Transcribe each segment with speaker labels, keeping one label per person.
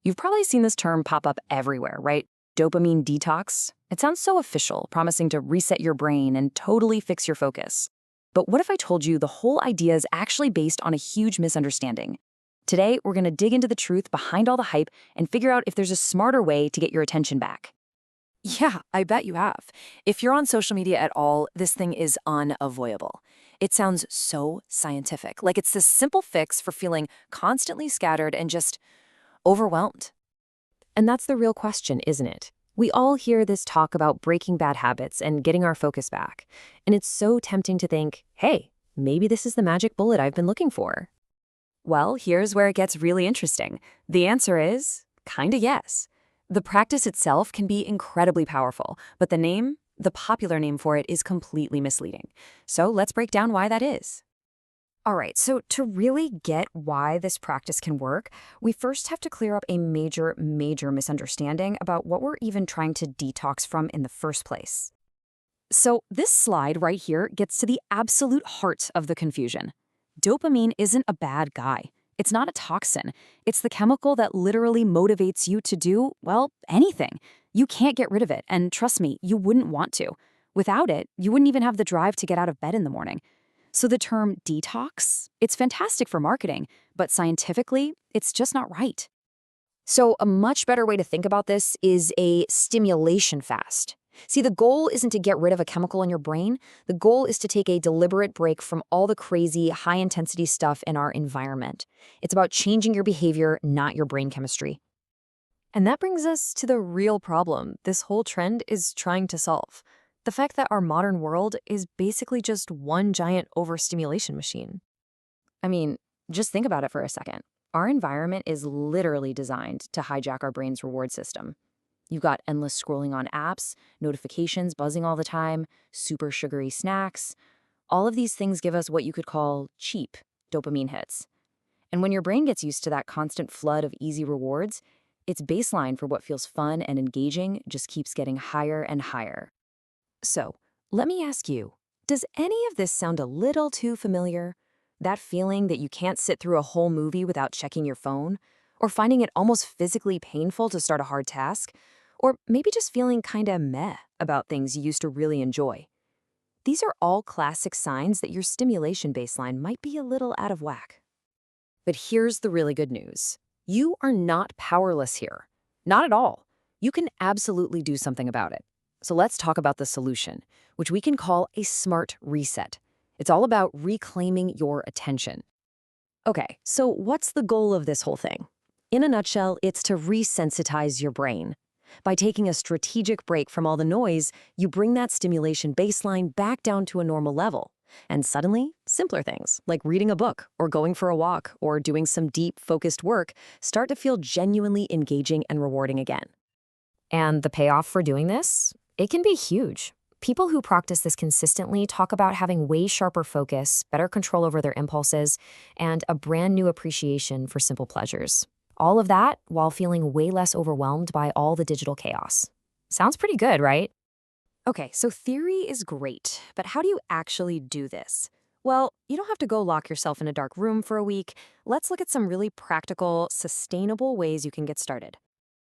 Speaker 1: You've probably seen this term pop up everywhere, right? Dopamine detox. It sounds so official, promising to reset your brain and totally fix your focus. But what if I told you the whole idea is actually based on a huge misunderstanding? Today, we're going to dig into the truth behind all the hype and figure out if there's a smarter way to get your attention back.
Speaker 2: Yeah, I bet you have. If you're on social media at all, this thing is unavoidable. It sounds so scientific, like it's this simple fix for feeling constantly scattered and just overwhelmed.
Speaker 1: And that's the real question, isn't it? We all hear this talk about breaking bad habits and getting our focus back. And it's so tempting to think, hey, maybe this is the magic bullet I've been looking for. Well, here's where it gets really interesting. The answer is kinda yes. The practice itself can be incredibly powerful, but the popular name for it is completely misleading. So let's break down why that is. All right, so to really get why this practice can work, we first have to clear up a major misunderstanding about what we're even trying to detox from in the first place. So this slide right here gets to the absolute heart of the confusion. Dopamine isn't a bad guy. It's not a toxin. It's the chemical that literally motivates you to do, well, anything. You can't get rid of it, and trust me, you wouldn't want to. Without it, you wouldn't even have the drive to get out of bed in the morning. So the term detox, it's fantastic for marketing, but scientifically, it's just not right. So a much better way to think about this is a stimulation fast. See, the goal isn't to get rid of a chemical in your brain. The goal is to take a deliberate break from all the crazy, high-intensity stuff in our environment. It's about changing your behavior, not your brain chemistry. And that brings us to the real problem this whole trend is trying to solve. The fact that our modern world is basically just one giant overstimulation machine. I mean, just think about it for a second. Our environment is literally designed to hijack our brain's reward system. You've got endless scrolling on apps, notifications buzzing all the time, super sugary snacks. All of these things give us what you could call cheap dopamine hits. And when your brain gets used to that constant flood of easy rewards, its baseline for what feels fun and engaging just keeps getting higher and higher. So, let me ask you, does any of this sound a little too familiar? That feeling that you can't sit through a whole movie without checking your phone? Or finding it almost physically painful to start a hard task? Or maybe just feeling kinda meh about things you used to really enjoy? These are all classic signs that your stimulation baseline might be a little out of whack. But here's the really good news. You are not powerless here. Not at all. You can absolutely do something about it. So let's talk about the solution, which we can call a smart reset. It's all about reclaiming your attention. Okay, so what's the goal of this whole thing? In a nutshell, it's to resensitize your brain. By taking a strategic break from all the noise, you bring that stimulation baseline back down to a normal level. And suddenly, simpler things, like reading a book, or going for a walk, or doing some deep, focused work, start to feel genuinely engaging and rewarding again. And the payoff for doing this? It can be huge. People who practice this consistently talk about having way sharper focus, better control over their impulses, and a brand new appreciation for simple pleasures. All of that while feeling way less overwhelmed by all the digital chaos. Sounds pretty good, right? Okay, so theory is great, but how do you actually do this? Well, you don't have to go lock yourself in a dark room for a week. Let's look at some really practical, sustainable ways you can get started.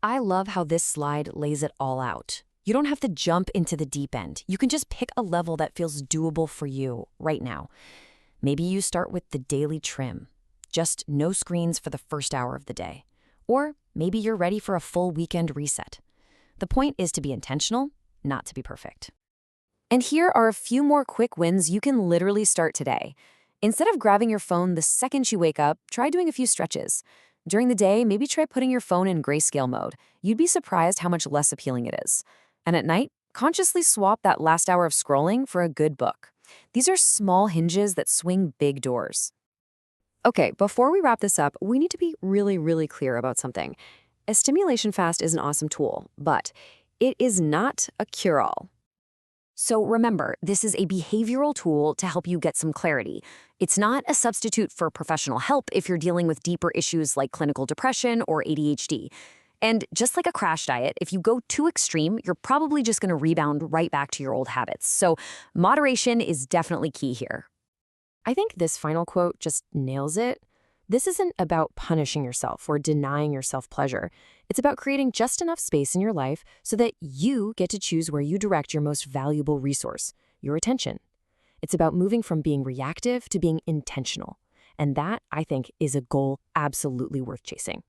Speaker 1: I love how this slide lays it all out. You don't have to jump into the deep end. You can just pick a level that feels doable for you right now. Maybe you start with the daily trim. Just no screens for the first hour of the day. Or maybe you're ready for a full weekend reset. The point is to be intentional, not to be perfect. And here are a few more quick wins you can literally start today. Instead of grabbing your phone the second you wake up, try doing a few stretches. During the day, maybe try putting your phone in grayscale mode. You'd be surprised how much less appealing it is. And at night, consciously swap that last hour of scrolling for a good book. These are small hinges that swing big doors. Okay, before we wrap this up, we need to be really clear about something. A stimulation fast is an awesome tool, but it is not a cure-all. So remember, this is a behavioral tool to help you get some clarity. It's not a substitute for professional help if you're dealing with deeper issues like clinical depression or ADHD. And just like a crash diet, if you go too extreme, you're probably just going to rebound right back to your old habits. So moderation is definitely key here. I think this final quote just nails it. This isn't about punishing yourself or denying yourself pleasure. It's about creating just enough space in your life so that you get to choose where you direct your most valuable resource, your attention. It's about moving from being reactive to being intentional. And that, I think, is a goal absolutely worth chasing.